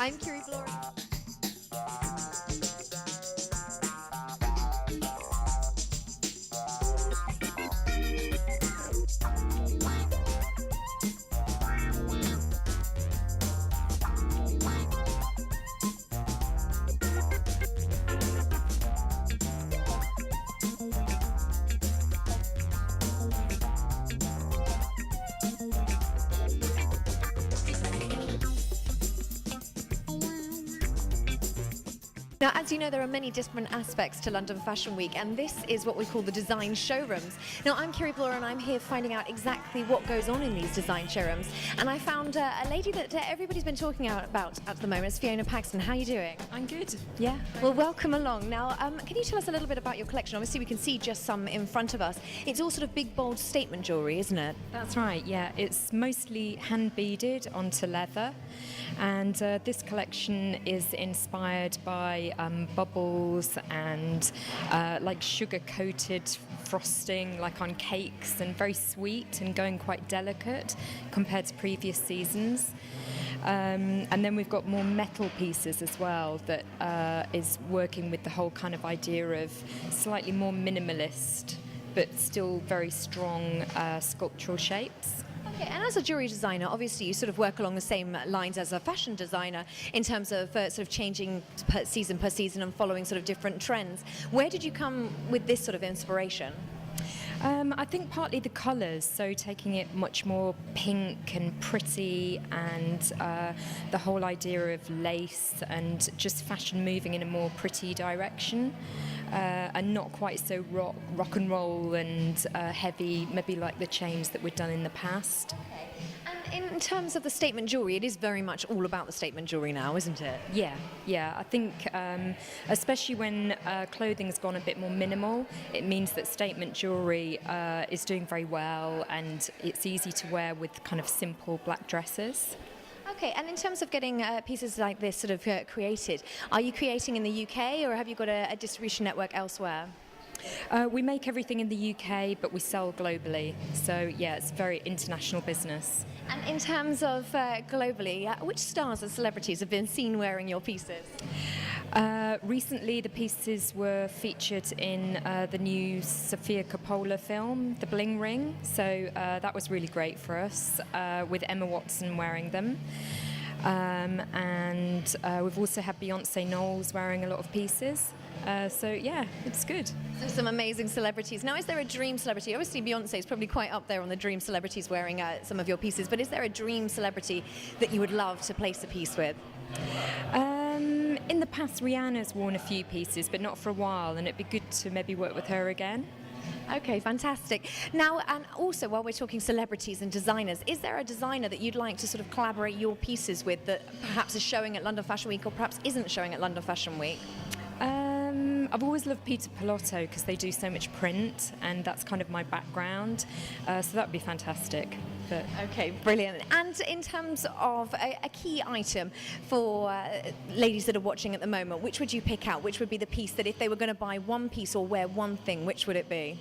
I'm Kiri Flora. Now, as you know, there are many different aspects to London Fashion Week, and this is what we call the design showrooms. Now, I'm Kiri Flora, and I'm here finding out exactly what goes on in these design showrooms. And I found a lady that everybody's been talking about at the moment. It's Fiona Paxton. How are you doing? I'm good. Yeah. Well, welcome along. Now, can you tell us a little bit about your collection? Obviously, we can see just some in front of us. It's all sort of big, bold statement jewellery, isn't it? That's right, yeah. It's mostly hand beaded onto leather. And this collection is inspired by bubbles and like sugar-coated frosting, like on cakes, and very sweet and going quite delicate compared to previous seasons. And then we've got more metal pieces as well that is working with the whole kind of idea of slightly more minimalist but still very strong sculptural shapes. Okay, and as a jewellery designer, obviously you sort of work along the same lines as a fashion designer in terms of sort of changing per season and following sort of different trends. Where did you come with this sort of inspiration? I think partly the colours, so taking it much more pink and pretty, and the whole idea of lace and just fashion moving in a more pretty direction, and not quite so rock and roll and heavy, maybe like the chains that we've done in the past. Okay. And in terms of the statement jewellery, it is very much all about the statement jewellery now, isn't it? Yeah. I think especially when clothing's gone a bit more minimal, it means that statement jewellery is doing very well, and it's easy to wear with kind of simple black dresses. Okay, and in terms of getting pieces like this sort of created, are you creating in the UK, or have you got a distribution network elsewhere? We make everything in the UK, but we sell globally. So, yeah, it's very international business. And in terms of globally, which stars and celebrities have been seen wearing your pieces? Recently, the pieces were featured in the new Sofia Coppola film, The Bling Ring. So that was really great for us, with Emma Watson wearing them. And we've also had Beyonce Knowles wearing a lot of pieces. So yeah, it's good. So some amazing celebrities. Now, is there a dream celebrity? Obviously, Beyonce is probably quite up there on the dream celebrities wearing some of your pieces, but is there a dream celebrity that you would love to place a piece with? In the past, Rihanna's worn a few pieces, but not for a while, and it'd be good to maybe work with her again. Okay, fantastic. Now, and also while we're talking celebrities and designers, is there a designer that you'd like to sort of collaborate your pieces with that perhaps is showing at London Fashion Week or perhaps isn't showing at London Fashion Week? I've always loved Peter Pilotto because they do so much print, and that's kind of my background. So that would be fantastic. But okay, brilliant. And in terms of a key item for ladies that are watching at the moment, which would you pick out? Which would be the piece that if they were going to buy one piece or wear one thing, which would it be?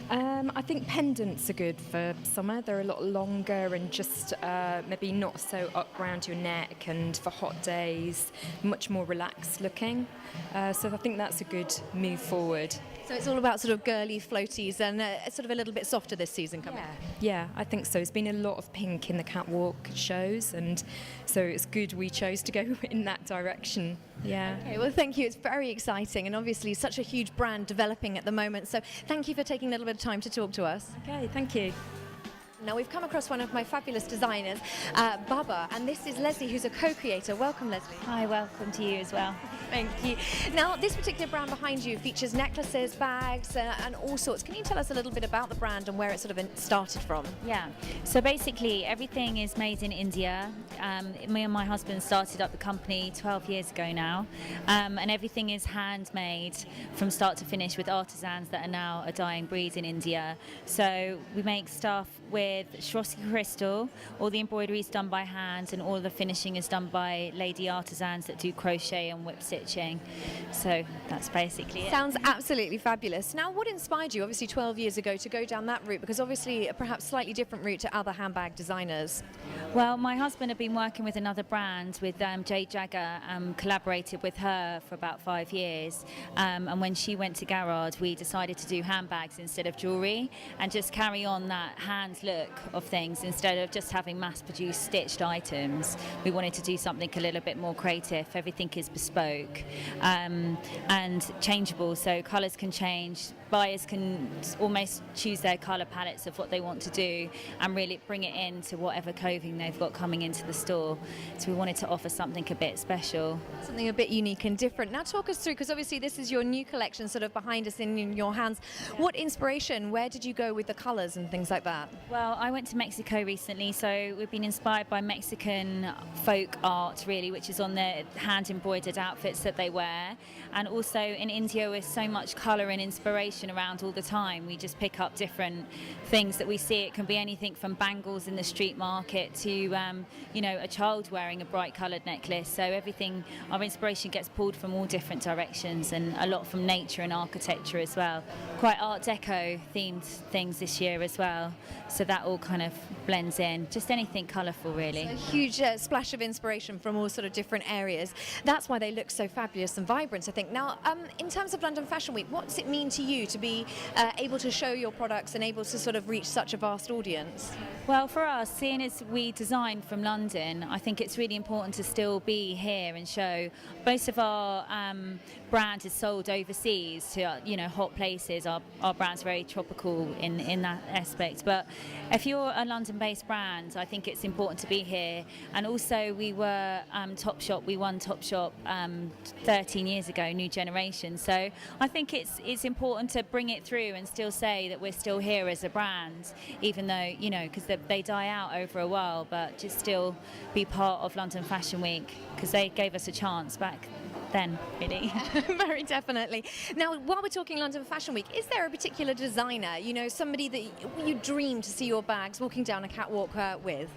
I think pendants are good for summer. They're a lot longer and just maybe not so up around your neck, and for hot days, much more relaxed looking. So I think that's a good move forward. So it's all about sort of girly floaties and sort of a little bit softer this season coming. Yeah, I think so. There's been a lot of pink in the catwalk shows, and so it's good we chose to go in that direction. Yeah. Okay, well, thank you. It's very exciting, and obviously such a huge brand developing at the moment. So thank you for taking a little bit of time to talk to us. Okay, thank you. Now, we've come across one of my fabulous designers, Baba, and this is Leslie, who's a co-creator. Welcome, Leslie. Hi, welcome to you as well. Thank you. Now, this particular brand behind you features necklaces, bags, and all sorts. Can you tell us a little bit about the brand and where it sort of started from? Yeah, so basically everything is made in India. Me and my husband started up the company 12 years ago now, and everything is handmade from start to finish with artisans that are now a dying breed in India. So we make stuff with Swarovski crystal. All the embroidery is done by hand, and all the finishing is done by lady artisans that do crochet and whip stitching. So that's basically it. Sounds absolutely fabulous. Now, what inspired you, obviously 12 years ago, to go down that route? Because obviously, perhaps slightly different route to other handbag designers. Well, my husband had been working with another brand, with Jade Jagger, collaborated with her for about 5 years. And when she went to Garrard, we decided to do handbags instead of jewellery and just carry on that hand look of things instead of just having mass-produced stitched items. We wanted to do something a little bit more creative. Everything is bespoke and changeable, so colours can change. Buyers can almost choose their colour palettes of what they want to do and really bring it into whatever clothing they've got coming into the store. So we wanted to offer something a bit special. Something a bit unique and different. Now talk us through, because obviously this is your new collection sort of behind us in your hands. What inspiration, where did you go with the colours and things like that? Well, I went to Mexico recently, so we've been inspired by Mexican folk art really, which is on the hand embroidered outfits that they wear. And also in India with so much colour and inspiration around all the time, we just pick up different things that we see. It can be anything from bangles in the street market to a child wearing a bright coloured necklace. So everything, our inspiration gets pulled from all different directions, and a lot from nature and architecture as well. Quite Art Deco themed things this year as well, so that all kind of blends in. Just anything colourful really. A huge splash of inspiration from all sort of different areas. That's why they look so fabulous and vibrant, I think. Now, in terms of London Fashion Week, what's it mean to you to be able to show your products and able to sort of reach such a vast audience? Well, for us, seeing as we design from London, I think it's really important to still be here and show. Most of our brand is sold overseas to hot places. Our brand's very tropical in that aspect. But if you're a London-based brand, I think it's important to be here. And also, we were Topshop. We won Topshop 13 years ago, New Generation. So I think it's important to bring it through and still say that we're still here as a brand, even though because they die out over a while. But just still be part of London Fashion Week, because they gave us a chance back then, really. Very definitely. Now, while we're talking London Fashion Week, is there a particular designer, somebody that you dream to see your bags walking down a catwalk with?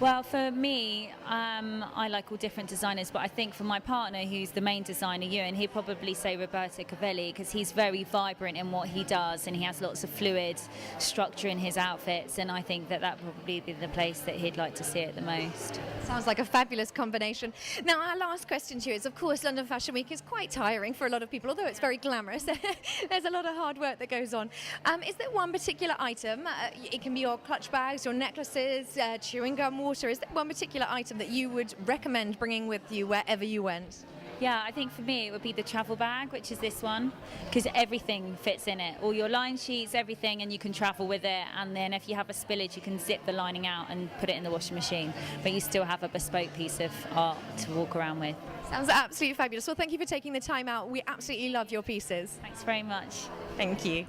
Well, for me, I like all different designers, but I think for my partner, who's the main designer, Ewan, he'd probably say Roberto Cavalli, because he's very vibrant in what he does and he has lots of fluid structure in his outfits, and I think that would probably be the place that he'd like to see it the most. Sounds like a fabulous combination. Now, our last question to you is, of course, London Fashion Week is quite tiring for a lot of people, although it's very glamorous. There's a lot of hard work that goes on. Is there one particular item, it can be your clutch bags, your necklaces, chewing gum, water, is there one particular item that you would recommend bringing with you wherever you went? Yeah, I think for me it would be the travel bag, which is this one, because everything fits in it. All your line sheets, everything, and you can travel with it. And then if you have a spillage, you can zip the lining out and put it in the washing machine. But you still have a bespoke piece of art to walk around with. Sounds absolutely fabulous. Well, thank you for taking the time out. We absolutely love your pieces. Thanks very much. Thank you.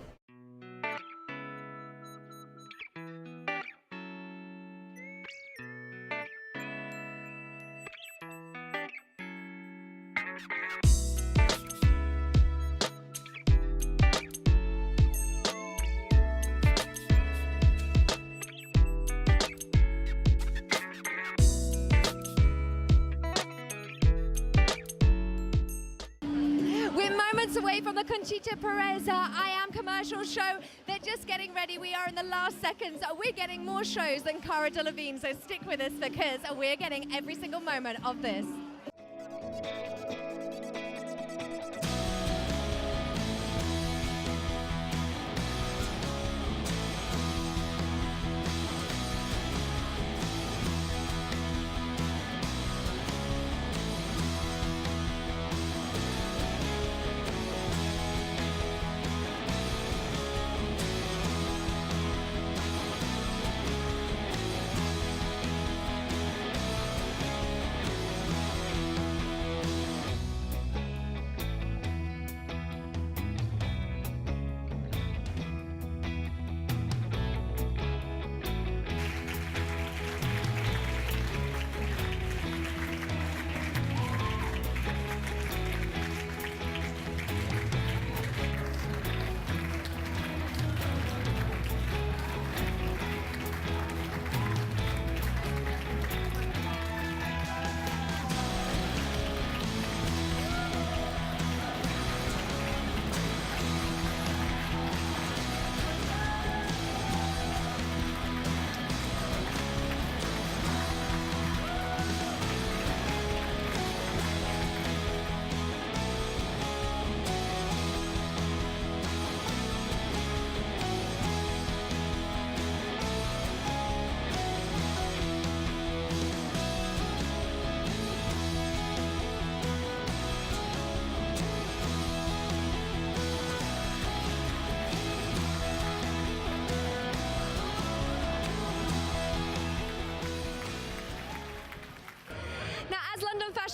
Away from the Conchita Perez I Am commercial show. They're just getting ready. We are in the last seconds. We're getting more shows than Cara Delevingne, so stick with us because we're getting every single moment of this.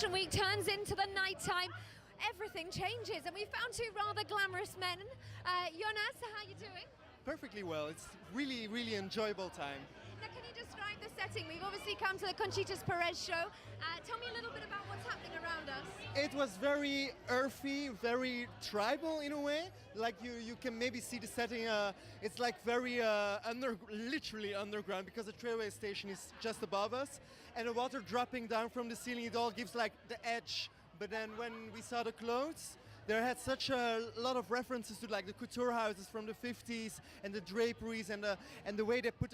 Fashion Week turns into the nighttime, everything changes, and we found two rather glamorous men. Jonas, how are you doing? Perfectly well. It's really enjoyable time. Now, can you describe the setting? We've obviously come to the Conchitas Perez show. Tell me a little bit about what's happening around us. It was very earthy, very tribal in a way. Like you can maybe see the setting. It's like very literally underground because the railway station is just above us, and the water dropping down from the ceiling. It all gives like the edge. But then when we saw the clothes, there had such a lot of references to like the couture houses from the 50s and the draperies and the way they put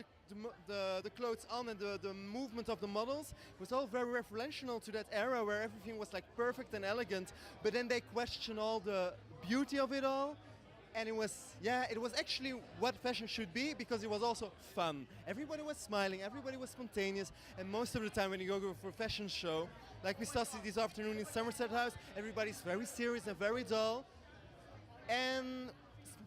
the clothes on and the movement of the models was all very referential to that era where everything was like perfect and elegant. But then they question all the beauty of it all. And it was actually what fashion should be, because it was also fun. Everybody was smiling, everybody was spontaneous, and most of the time when you go for a fashion show, like we saw this afternoon in Somerset House, everybody's very serious and very dull. And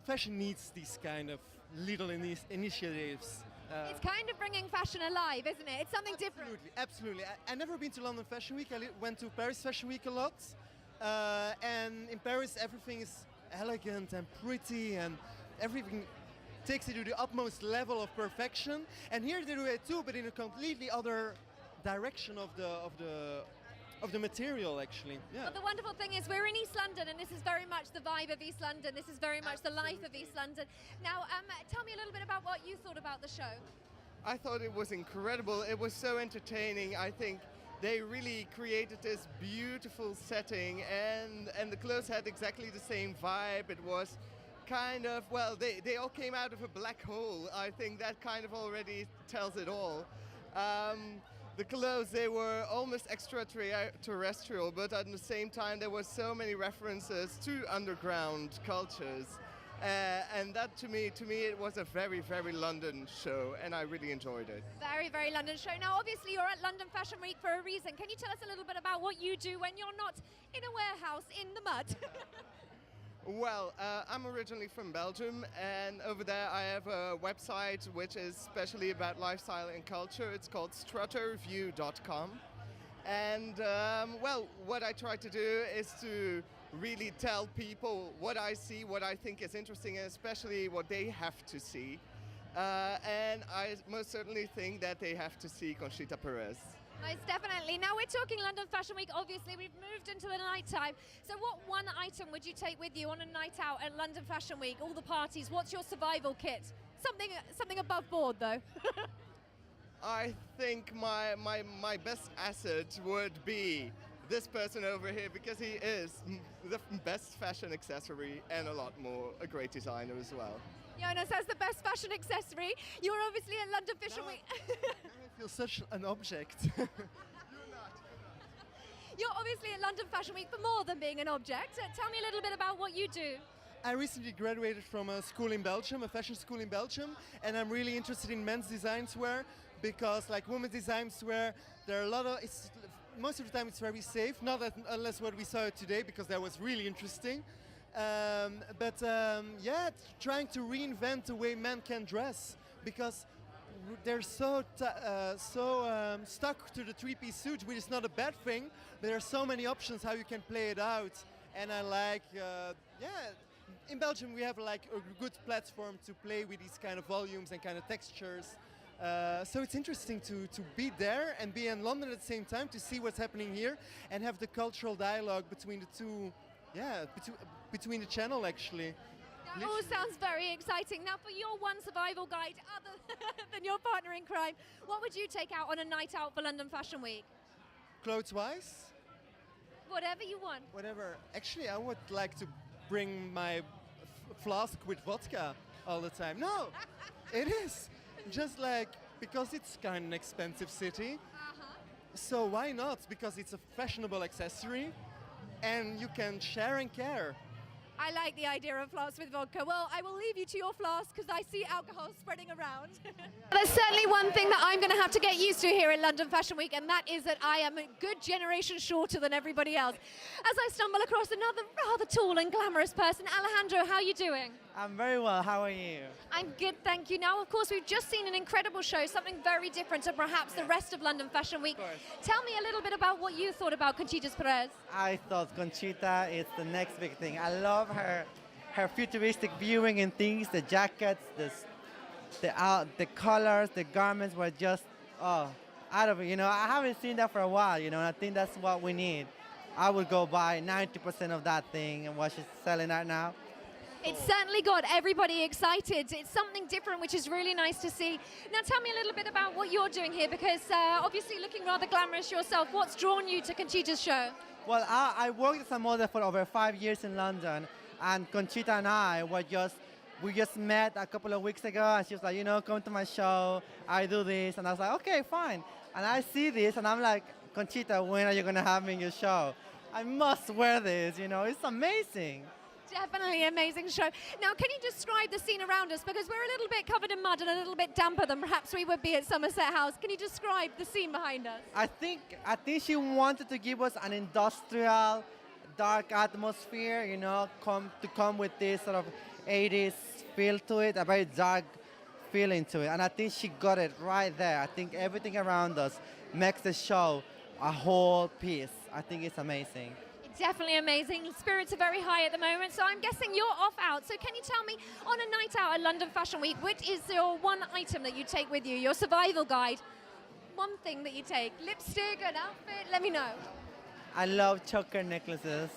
fashion needs these kind of little initiatives. It's kind of bringing fashion alive, isn't it? It's something different. Absolutely. I've never been to London Fashion Week. I went to Paris Fashion Week a lot. And in Paris everything is elegant and pretty, and everything takes it to the utmost level of perfection. And here they do it too, but in a completely other direction of the material, actually. Yeah. But the wonderful thing is we're in East London, and this is very much the vibe of East London. This is very much the life of East London. Now, tell me a little bit about what you thought about the show. I thought it was incredible. It was so entertaining. I think they really created this beautiful setting, and the clothes had exactly the same vibe. It was kind of, well, they all came out of a black hole. I think that kind of already tells it all. The clothes, they were almost extraterrestrial, but at the same time there were so many references to underground cultures. And that to me it was a very London show, and I really enjoyed it. Very London show. Now obviously you're at London Fashion Week for a reason. Can you tell us a little bit about what you do when you're not in a warehouse in the mud? Well, I'm originally from Belgium, and over there I have a website which is specially about lifestyle and culture. It's called strutterview.com. And well, what I try to do is to really tell people what I see, what I think is interesting, and especially what they have to see. And I most certainly think that they have to see Conchita Perez. Most definitely. Now we're talking London Fashion Week. Obviously, we've moved into the night time. So what one item would you take with you on a night out at London Fashion Week? All the parties, what's your survival kit? Something above board, though. I think my best asset would be this person over here, because he is the best fashion accessory and a lot more, a great designer as well. Jonas has the best fashion accessory. You're obviously at London Fashion Week. I feel such an object. You're obviously at London Fashion Week for more than being an object. Tell me a little bit about what you do. I recently graduated from a school in Belgium, a fashion school in Belgium, and I'm really interested in men's designs wear, because like women's designs wear, there are a lot of, most of the time it's very safe, not that, unless what we saw today, because that was really interesting. Yeah, trying to reinvent the way men can dress, because they're so stuck to the three-piece suit, which is not a bad thing, but there are so many options how you can play it out. And I like, in Belgium we have like a good platform to play with these kind of volumes and kind of textures. So it's interesting to be there and be in London at the same time, to see what's happening here and have the cultural dialogue between the two, between the channel actually. That all sounds very exciting. Now for your one survival guide other than your partner in crime, what would you take out on a night out for London Fashion Week? Clothes-wise? Whatever you want. Whatever. Actually, I would like to bring my flask with vodka all the time. No, it is. Just like, because it's kind of an expensive city. So why not? Because it's a fashionable accessory and you can share and care. I like the idea of flasks with vodka. Well, I will leave you to your flask because I see alcohol spreading around. There's certainly one one thing that I'm going to have to get used to here in London Fashion Week, and that is that I am a good generation shorter than everybody else. As I stumble across another rather tall and glamorous person, Alejandro, how are you doing? I'm very well. How are you? I'm good, thank you. Now, of course, we've just seen an incredible show, something very different to perhaps the rest of London Fashion Week. Tell me a little bit about what you thought about Conchita Perez. I thought Conchita is the next big thing. I love her futuristic viewing and things. The jackets, the colors, the garments were just out of it. You know, I haven't seen that for a while. You know, and I think that's what we need. I would go buy 90% of that thing and what she's selling right now. It's certainly got everybody excited. It's something different, which is really nice to see. Now, tell me a little bit about what you're doing here, because obviously looking rather glamorous yourself. What's drawn you to Conchita's show? Well, I worked as a model for over 5 years in London, and Conchita and I we just met a couple of weeks ago, and she was like, you know, come to my show, I do this, and I was like, okay, fine. And I see this, and I'm like, Conchita, when are you gonna have me in your show? I must wear this, you know, it's amazing. Definitely amazing show. Now, can you describe the scene around us? Because we're a little bit covered in mud and a little bit damper than perhaps we would be at Somerset House. Can you describe the scene behind us? I think she wanted to give us an industrial, dark atmosphere, you know, come with this sort of 80s feel to it, a very dark feeling to it. And I think she got it right there. I think everything around us makes the show a whole piece. I think it's amazing. Definitely amazing. Spirits are very high at the moment, so I'm guessing you're off out. So can you tell me, on a night out at London Fashion Week, what is your one item that you take with you, your survival guide? One thing that you take, lipstick, an outfit, let me know. I love choker necklaces.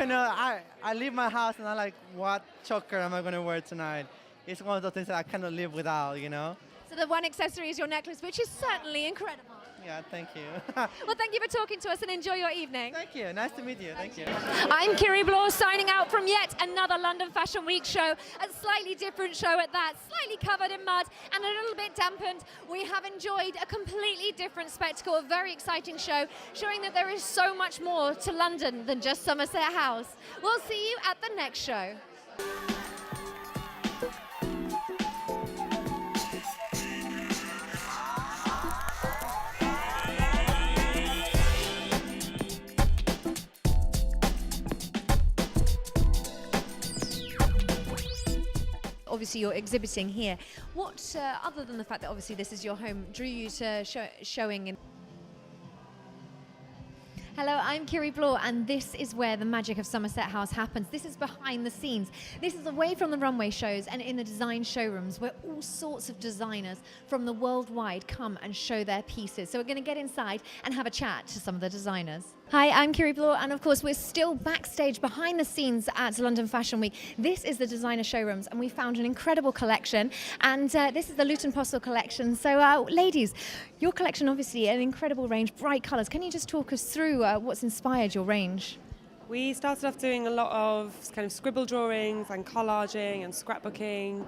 I leave my house and I'm like, what choker am I going to wear tonight? It's one of those things that I cannot live without, you know? So the one accessory is your necklace, which is certainly incredible. Yeah, thank you. Well, thank you for talking to us and enjoy your evening. Thank you. Nice to meet you. Thank you. I'm Kiri Bloor, signing out from yet another London Fashion Week show, a slightly different show at that, slightly covered in mud and a little bit dampened. We have enjoyed a completely different spectacle, a very exciting show, showing that there is so much more to London than just Somerset House. We'll see you at the next show. Obviously, you're exhibiting here. What, other than the fact that obviously this is your home, drew you to showing in? Hello, I'm Kiri Bloor, and this is where the magic of Somerset House happens. This is behind the scenes. This is away from the runway shows and in the design showrooms where all sorts of designers from the worldwide come and show their pieces. So we're going to get inside and have a chat to some of the designers. Hi, I'm Kiri Bloor, and of course we're still backstage behind the scenes at London Fashion Week. This is the designer showrooms, and we found an incredible collection, and this is the Luton Postle collection. So ladies, your collection, obviously an incredible range, bright colours. Can you just talk us through what's inspired your range? We started off doing a lot of kind of scribble drawings and collaging and scrapbooking,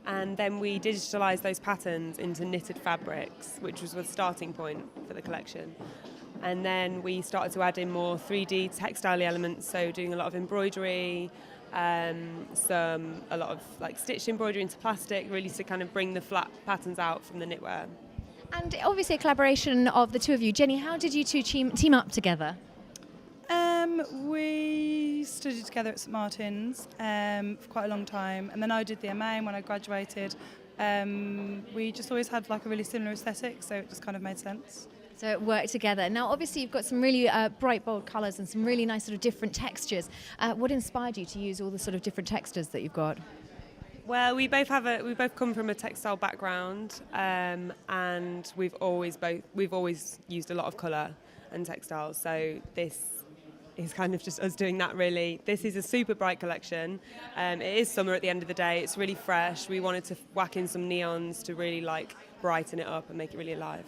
and then we digitalised those patterns into knitted fabrics, which was the starting point for the collection. And then we started to add in more 3D textile elements, so doing a lot of embroidery, a lot of like stitched embroidery into plastic, really to kind of bring the flat patterns out from the knitwear. And obviously a collaboration of the two of you. Jenny, how did you two team up together? We studied together at St Martin's for quite a long time, and then I did the MA, and when I graduated, we just always had like a really similar aesthetic, so it just kind of made sense. So it worked together. Now, obviously, you've got some really bright, bold colours and some really nice sort of different textures. What inspired you to use all the sort of different textures that you've got? Well, we both come from a textile background, and we've always used a lot of colour and textiles. So this is kind of just us doing that, really. This is a super bright collection. It is summer at the end of the day. It's really fresh. We wanted to whack in some neons to really like brighten it up and make it really alive.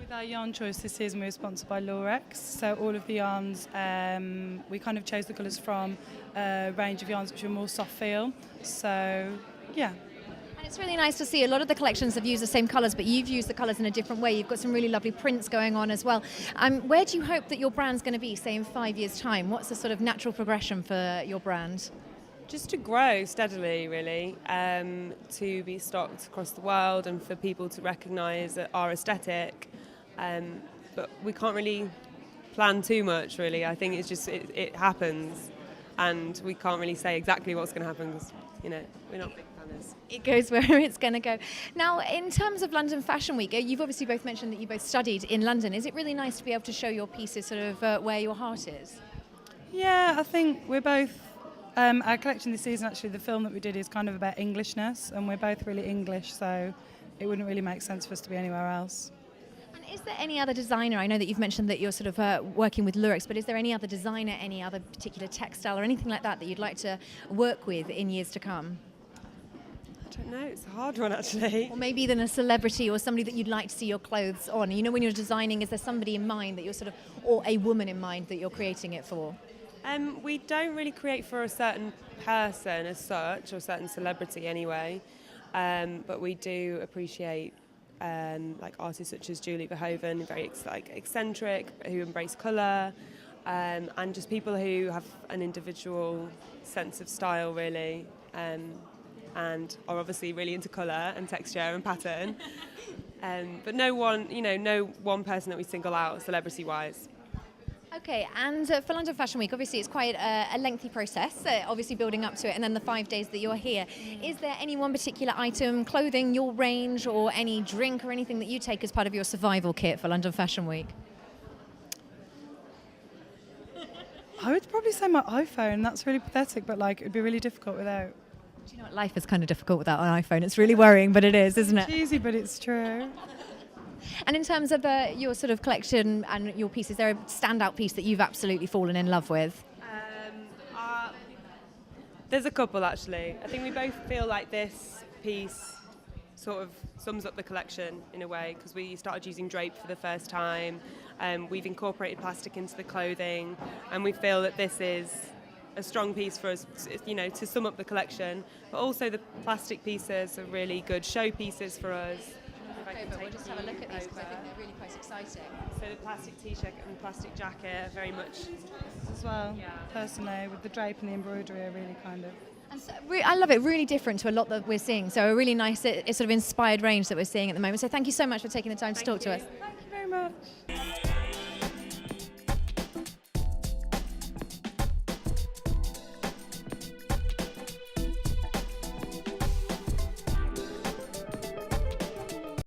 With our yarn choice this season, we were sponsored by Lurex, so all of the yarns, we kind of chose the colours from a range of yarns which are more soft feel, so yeah. And it's really nice to see a lot of the collections have used the same colours, but you've used the colours in a different way. You've got some really lovely prints going on as well. Where do you hope that your brand's going to be, say, in 5 years' time? What's the sort of natural progression for your brand? Just to grow steadily, really, to be stocked across the world and for people to recognise our aesthetic. But we can't really plan too much, really. I think it's just, it happens, and we can't really say exactly what's going to happen because, you know, we're not big planners. It goes where it's going to go. Now, in terms of London Fashion Week, you've obviously both mentioned that you both studied in London. Is it really nice to be able to show your pieces sort of where your heart is? Yeah, I think we're both, our collection this season, actually, the film that we did is kind of about Englishness, and we're both really English, so it wouldn't really make sense for us to be anywhere else. And is there any other designer, I know that you've mentioned that you're sort of working with Lurex, but is there any other designer, any other particular textile or anything like that that you'd like to work with in years to come? I don't know, it's a hard one, actually. Or maybe even a celebrity or somebody that you'd like to see your clothes on. You know, when you're designing, is there somebody in mind that you're sort of, or a woman in mind that you're creating it for? We don't really create for a certain person as such, or a certain celebrity anyway, but we do appreciate like artists such as Julie Verhoeven, very eccentric, who embrace colour, and just people who have an individual sense of style, really, and are obviously really into colour and texture and pattern. But no one person that we single out celebrity-wise. Okay, and for London Fashion Week, obviously it's quite a lengthy process, obviously building up to it, and then the 5 days that you're here. Is there any one particular item, clothing, your range, or any drink or anything that you take as part of your survival kit for London Fashion Week? I would probably say my iPhone. That's really pathetic, but like it would be really difficult without. Do you know what, life is kind of difficult without an iPhone. It's really worrying, but it is, isn't it? Cheesy, but it's true. And in terms of your sort of collection and your pieces, is there a standout piece that you've absolutely fallen in love with? There's a couple, actually. I think we both feel like this piece sort of sums up the collection in a way, because we started using drape for the first time. We've incorporated plastic into the clothing, and we feel that this is a strong piece for us, you know, to sum up the collection. But also the plastic pieces are really good show pieces for us. Okay, but we'll just have a look at these because I think they're really quite exciting. So the plastic t-shirt and plastic jacket are very much As well, Yeah. personally, with the drape and the embroidery are really kind of. And so, I love it, really different to a lot that we're seeing. So a really nice sort of inspired range that we're seeing at the moment. So thank you so much for taking the time to talk to us. Thank you very much.